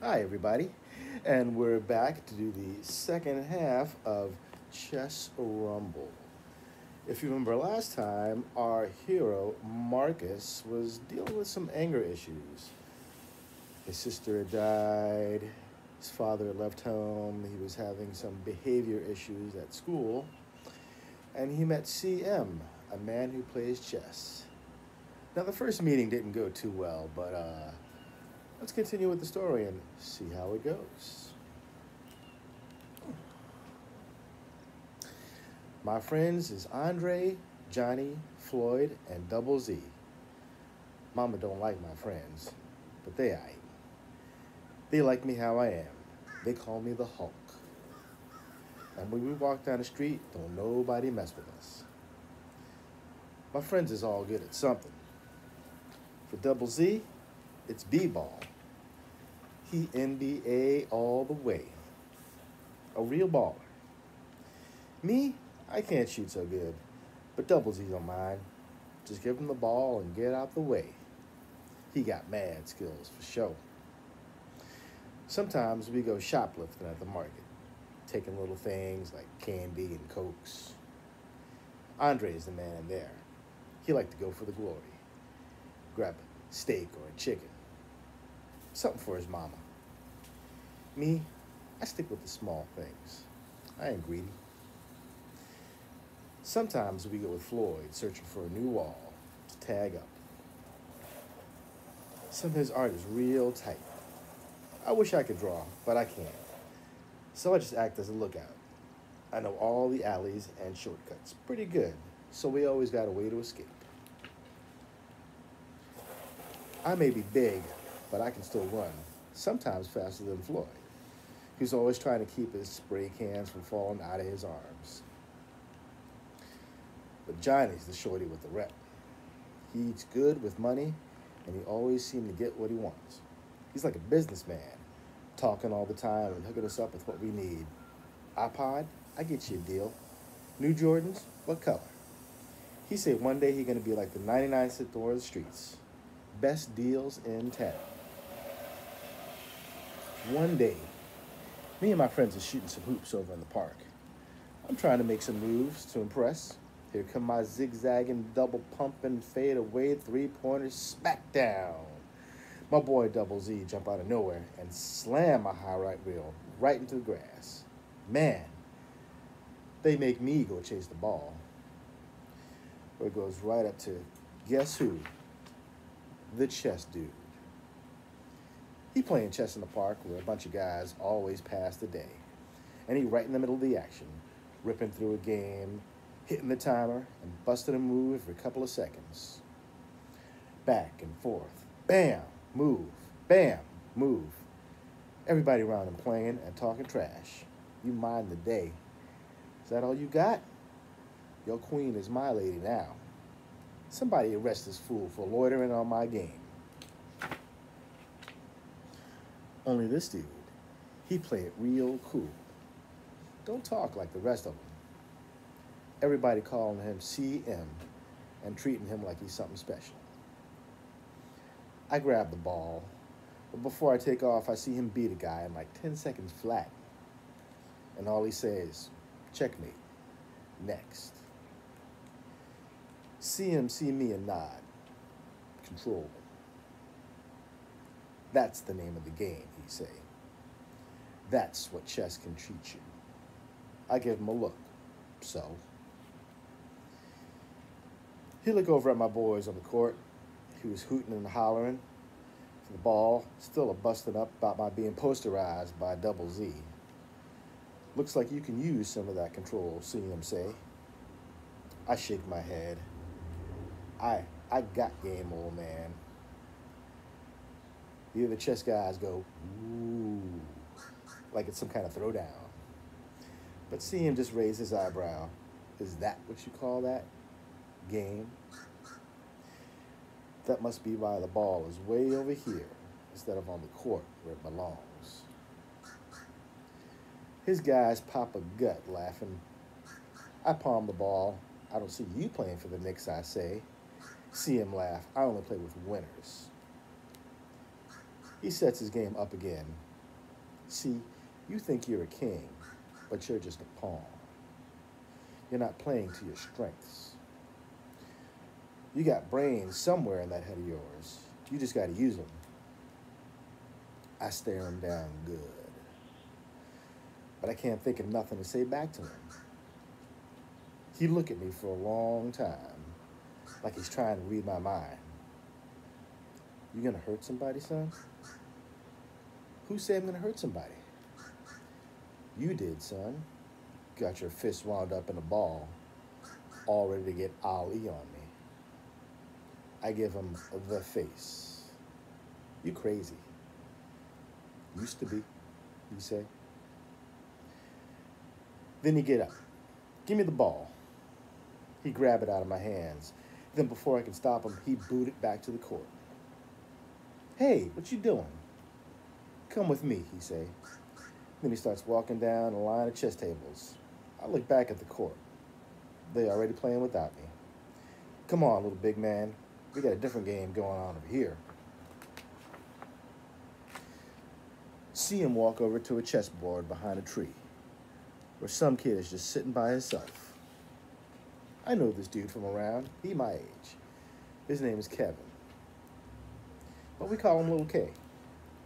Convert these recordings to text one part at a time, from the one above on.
Hi, everybody, and we're back to do the second half of Chess Rumble. If you remember last time, our hero, Marcus, was dealing with some anger issues. His sister had died, his father had left home, he was having some behavior issues at school, and he met CM, a man who plays chess. Now, the first meeting didn't go too well, but let's continue with the story and see how it goes. My friends is Andre, Johnny, Floyd, and Double Z. Mama don't like my friends, but they aight. They like me how I am. They call me the Hulk. And when we walk down the street, don't nobody mess with us. My friends is all good at something. For Double Z, it's B-ball. He NBA all the way. A real baller. Me, I can't shoot so good, but Double Z don't mind. Just give him the ball and get out the way. He got mad skills for sure. Sometimes we go shoplifting at the market, taking little things like candy and cokes. Andre is the man in there. He like to go for the glory. Grab a steak or a chicken. Something for his mama. Me, I stick with the small things. I ain't greedy. Sometimes we go with Floyd searching for a new wall to tag up. Some of his art is real tight. I wish I could draw, but I can't. So I just act as a lookout. I know all the alleys and shortcuts pretty good, so we always got a way to escape. I may be big, but I can still run, sometimes faster than Floyd. He's always trying to keep his spray cans from falling out of his arms. But Johnny's the shorty with the rep. He eats good with money, and he always seems to get what he wants. He's like a businessman, talking all the time and hooking us up with what we need. iPod, I get you a deal. New Jordans, what color? He said one day he's gonna be like the 99-cent store of the streets. Best deals in town. One day, me and my friends are shooting some hoops over in the park. I'm trying to make some moves to impress. Here come my zigzagging, double pumping, fade away three-pointer smack down. My boy Double Z jump out of nowhere and slam my high right wheel right into the grass. Man, they make me go chase the ball. Where it goes right up to, guess who? The chess dude. He playing chess in the park where a bunch of guys always pass the day. And he right in the middle of the action, ripping through a game, hitting the timer, and busting a move every couple of seconds. Back and forth. Bam, move, bam, move. Everybody around him playing and talking trash. You mind the day. Is that all you got? Your queen is my lady now. Somebody arrest this fool for loitering on my game. Only this dude, he play it real cool. Don't talk like the rest of them. Everybody calling him CM and treating him like he's something special. I grab the ball, but before I take off, I see him beat a guy in like 10 seconds flat. And all he says, checkmate, next. CM see me and nod. Control. That's the name of the game, he say. That's what chess can treat you. I give him a look. So? He look over at my boys on the court. He was hooting and hollering for the ball, still a busting up about my being posterized by Double Z. Looks like you can use some of that control, seeing him say. I shake my head. I got game, old man. The other chess guys go, ooh, like it's some kind of throwdown. But see him just raise his eyebrow. Is that what you call that? Game? That must be why the ball is way over here instead of on the court where it belongs. His guys pop a gut laughing. I palm the ball. I don't see you playing for the Knicks, I say. See him laugh. I only play with winners. He sets his game up again. See, you think you're a king, but you're just a pawn. You're not playing to your strengths. You got brains somewhere in that head of yours. You just got to use them. I stare him down good. But I can't think of nothing to say back to him. He looked at me for a long time, like he's trying to read my mind. You gonna hurt somebody, son? Who said I'm gonna hurt somebody? You did, son. Got your fist wound up in a ball, all ready to get Ali on me. I give him the face. You crazy. Used to be, you say. Then he get up. Give me the ball. He grabbed it out of my hands. Then before I could stop him, he booted it back to the court. Hey, what you doing? Come with me, he say. Then he starts walking down a line of chess tables. I look back at the court. They already playing without me. Come on, little big man. We got a different game going on over here. See him walk over to a chessboard behind a tree, where some kid is just sitting by himself. I know this dude from around. He my age. His name is Kevin. But we call him Little K.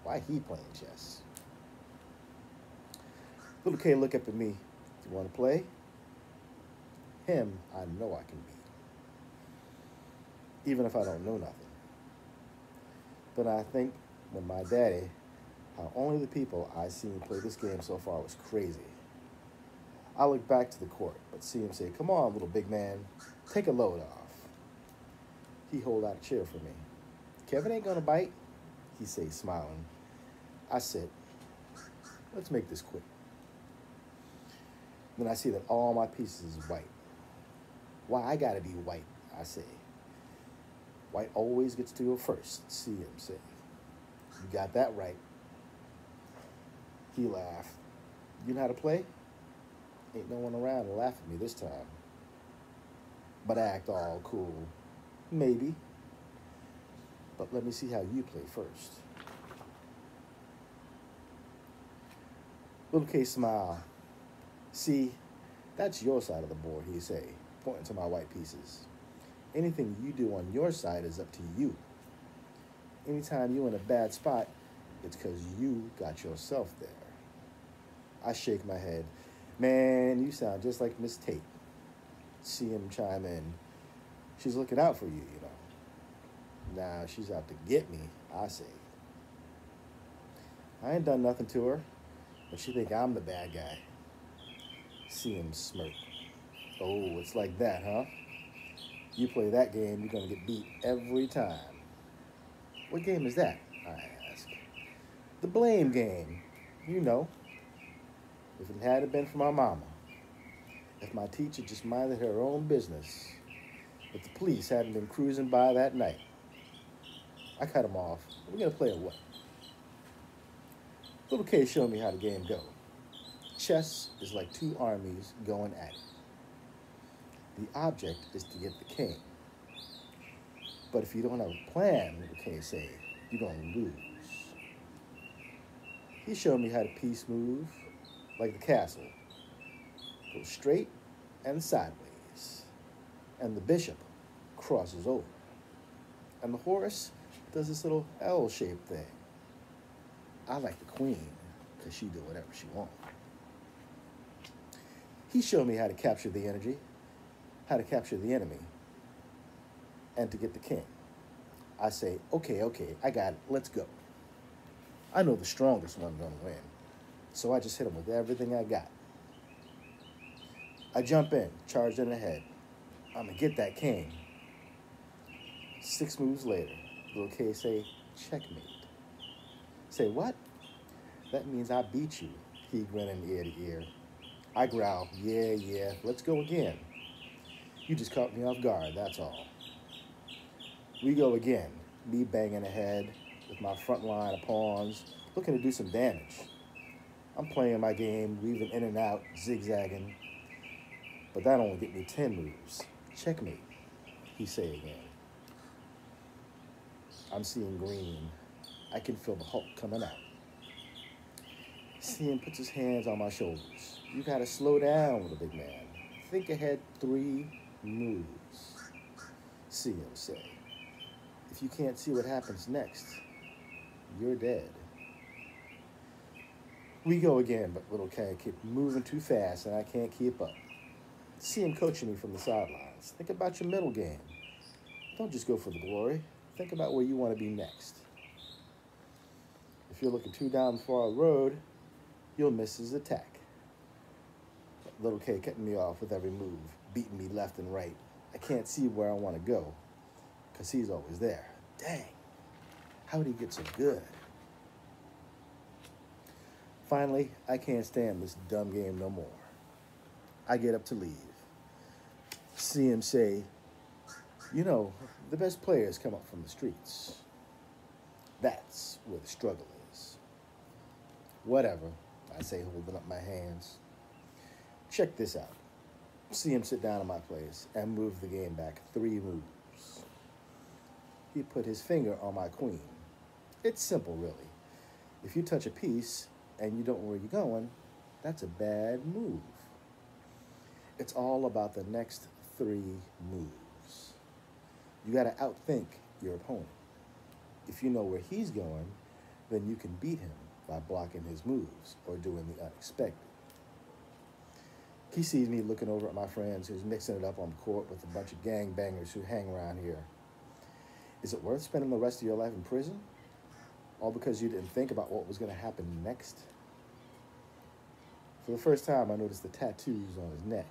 Why he playing chess? Little K look up at me. You want to play? Him, I know I can beat. Even if I don't know nothing. But I think when my daddy, how only the people I seen play this game so far was crazy. I look back to the court, but see him say, come on, little big man, take a load off. He hold out a chair for me. Kevin ain't gonna bite, he say, smiling. I said, let's make this quick. Then I see that all my pieces is white. Why I gotta be white, I say. White always gets to go first, see him say. You got that right. He laughed. You know how to play? Ain't no one around to laugh at me this time. But I act all cool. Maybe. But let me see how you play first. Little K smile. See, that's your side of the board, he say, pointing to my white pieces. Anything you do on your side is up to you. Anytime you're in a bad spot, it's because you got yourself there. I shake my head. Man, you sound just like Miss Tate. See him chime in. She's looking out for you, you know. Nah, she's out to get me, I say. I ain't done nothing to her, but she think I'm the bad guy. See him smirk. Oh, it's like that, huh? You play that game, you're gonna get beat every time. What game is that? I ask. The blame game. You know. If it hadn't been for my mama, if my teacher just minded her own business, if the police hadn't been cruising by that night, I cut him off. We're gonna play a what? Little K showed me how the game go. Chess is like two armies going at it. The object is to get the king. But if you don't have a plan, Little K say, you're gonna lose. He showed me how the piece move, like the castle. Go straight and sideways. And the bishop crosses over. And the horse does this little L-shaped thing. I like the queen, because she do whatever she wants. He showed me how to capture the energy, how to capture the enemy, and to get the king. I say, okay, I got it, let's go. I know the strongest one's gonna win, so I just hit him with everything I got. I jump in, charge in ahead. I'm gonna get that king. 6 moves later, Little K say, checkmate. Say, what? That means I beat you, he grinning ear to ear. I growl, yeah, let's go again. You just caught me off guard, that's all. We go again, me banging ahead with my front line of pawns, looking to do some damage. I'm playing my game, weaving in and out, zigzagging. But that only get me 10 moves. Checkmate, he say again. I'm seeing green. I can feel the Hulk coming out. CM puts his hands on my shoulders. You gotta slow down, little big man. Think ahead 3 moves. CM said. If you can't see what happens next, you're dead. We go again, but little K keep moving too fast and I can't keep up. See him coaching me from the sidelines. Think about your middle game. Don't just go for the glory. Think about where you want to be next. If you're looking too down the far road, you'll miss his attack. But little K cutting me off with every move, beating me left and right. I can't see where I want to go because he's always there. Dang, how did he get so good? Finally, I can't stand this dumb game no more. I get up to leave. See him say, you know, the best players come up from the streets. That's where the struggle is. Whatever, I say, holding up my hands. Check this out. See him sit down in my place and move the game back 3 moves. He put his finger on my queen. It's simple, really. If you touch a piece and you don't know where you're going, that's a bad move. It's all about the next 3 moves. You got to outthink your opponent. If you know where he's going, then you can beat him by blocking his moves or doing the unexpected. He sees me looking over at my friends who's mixing it up on the court with a bunch of gangbangers who hang around here. Is it worth spending the rest of your life in prison? All because you didn't think about what was going to happen next? For the first time, I noticed the tattoos on his neck.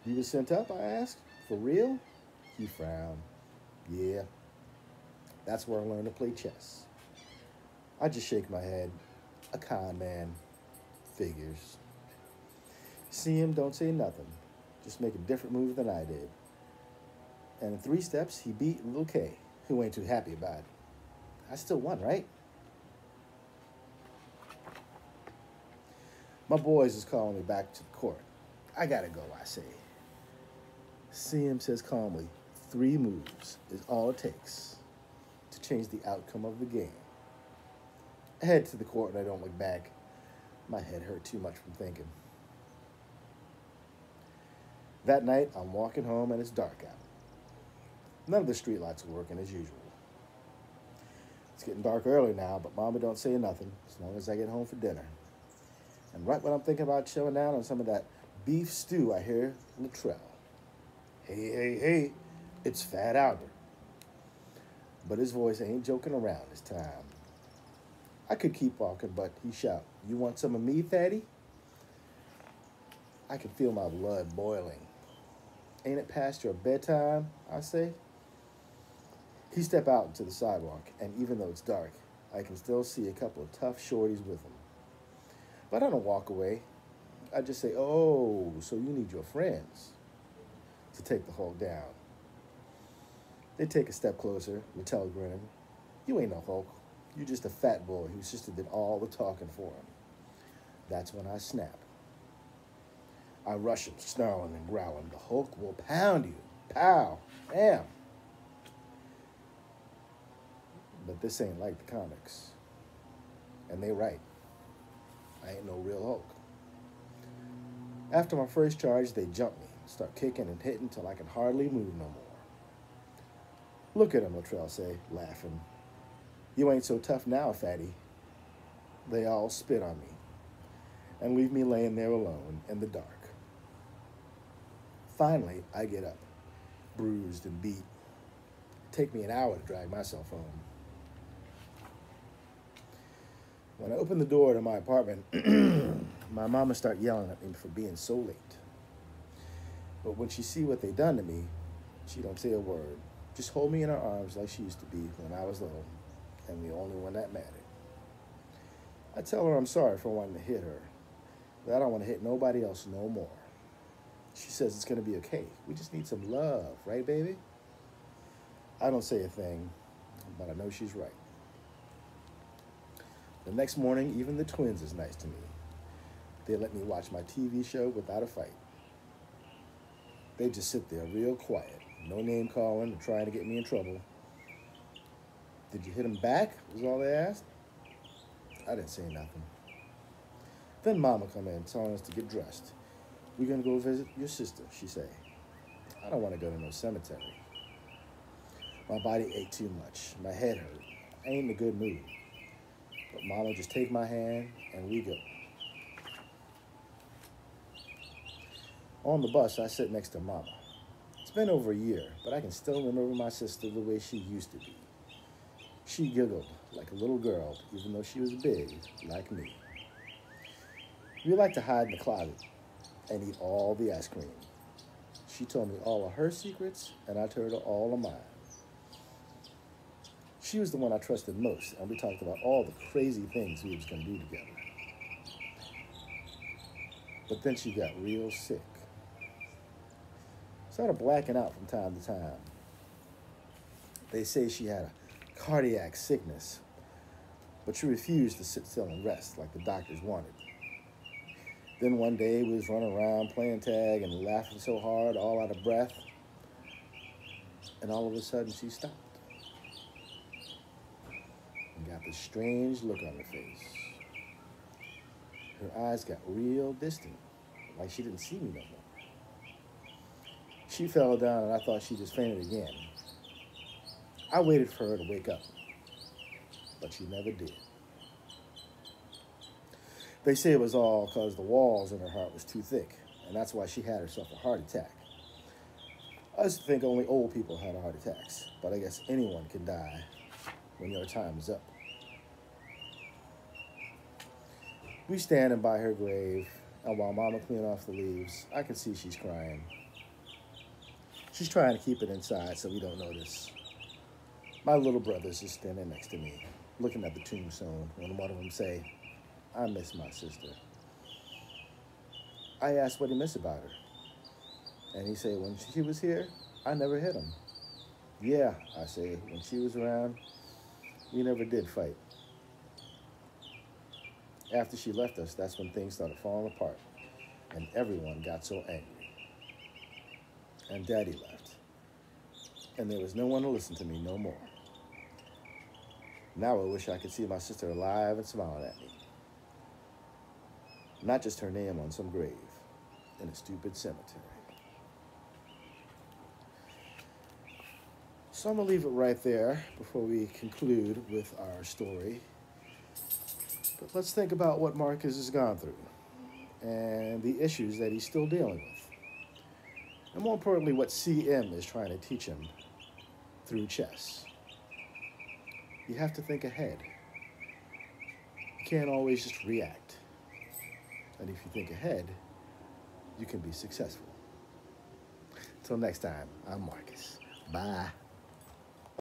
You were sent up, I asked. For real? He frowned. Yeah, that's where I learned to play chess. I just shake my head. A con man. Figures. See him, don't say nothing. Just make a different move than I did. And in 3 steps, he beat Lil K, who ain't too happy about it. I still won, right? My boys is calling me back to the court. I gotta go, I say. CM says calmly, 3 moves is all it takes to change the outcome of the game. I head to the court and I don't look back. My head hurt too much from thinking. That night, I'm walking home and it's dark out. None of the streetlights are working as usual. It's getting dark early now, but Mama don't say nothing as long as I get home for dinner. And right when I'm thinking about chewing down on some of that beef stew, I hear Latrell. Hey, it's Fat Albert. But his voice ain't joking around this time. I could keep walking, but he shout, you want some of me, Fatty? I can feel my blood boiling. Ain't it past your bedtime, I say? He step out into the sidewalk, and even though it's dark, I can still see a couple of tough shorties with him. But I don't walk away. I just say, oh, so you need your friends to take the Hulk down. They take a step closer, Mattel grinning. You ain't no Hulk. You just a fat boy whose sister did all the talking for him. That's when I snap. I rush him, snarling and growling. The Hulk will pound you. Pow. Bam. But this ain't like the comics. And they right. I ain't no real Hulk. After my first charge, they jump me, start kicking and hitting till I can hardly move no more. Look at him, Latrell say, laughing. You ain't so tough now, fatty. They all spit on me and leave me laying there alone in the dark. Finally, I get up, bruised and beat. It take me an hour to drag myself home. When I open the door to my apartment, my mama start yelling at me for being so late. But when she see what they done to me, she don't say a word. Just hold me in her arms like she used to be when I was little, and the only one that mattered. I tell her I'm sorry for wanting to hit her, but I don't want to hit nobody else no more. She says it's going to be okay. We just need some love, right, baby? I don't say a thing, but I know she's right. The next morning, even the twins is nice to me. They let me watch my TV show without a fight. They just sit there real quiet, no name calling or trying to get me in trouble. Did you hit him back, was all they asked. I didn't say nothing. Then Mama come in telling us to get dressed. We're gonna go visit your sister, she say. I don't want to go to no cemetery. My body ached too much. My head hurt. I ain't in a good mood. But Mama just take my hand and we go. On the bus, I sit next to Mama. It's been over a year, but I can still remember my sister the way she used to be. She giggled like a little girl, even though she was big, like me. We like to hide in the closet and eat all the ice cream. She told me all of her secrets, and I told her all of mine. She was the one I trusted most, and we talked about all the crazy things we was going to do together. But then she got real sick. Started blacking out from time to time. They say she had a cardiac sickness, but she refused to sit still and rest like the doctors wanted. Then one day we was running around playing tag and laughing so hard, all out of breath, and all of a sudden she stopped and got this strange look on her face. Her eyes got real distant, like she didn't see me no more. She fell down and I thought she just fainted again. I waited for her to wake up, but she never did. They say it was all because the walls in her heart was too thick, and that's why she had herself a heart attack. I used to think only old people had heart attacks, but I guess anyone can die when your time is up. We standing by her grave, and while Mama cleaned off the leaves, I can see she's crying. She's trying to keep it inside so we don't notice. My little brother's just standing next to me, looking at the tombstone, when one of them say, I miss my sister. I asked what he missed about her. And he said, when she was here, I never hit him. Yeah, I say, when she was around, we never did fight. After she left us, that's when things started falling apart, and everyone got so angry. And Daddy left, and there was no one to listen to me no more. Now I wish I could see my sister alive and smiling at me. Not just her name on some grave in a stupid cemetery. So I'm going to leave it right there before we conclude with our story. But let's think about what Marcus has gone through and the issues that he's still dealing with. And more importantly, what CM is trying to teach him through chess. You have to think ahead. You can't always just react. And if you think ahead, you can be successful. Till next time, I'm Marcus. Bye.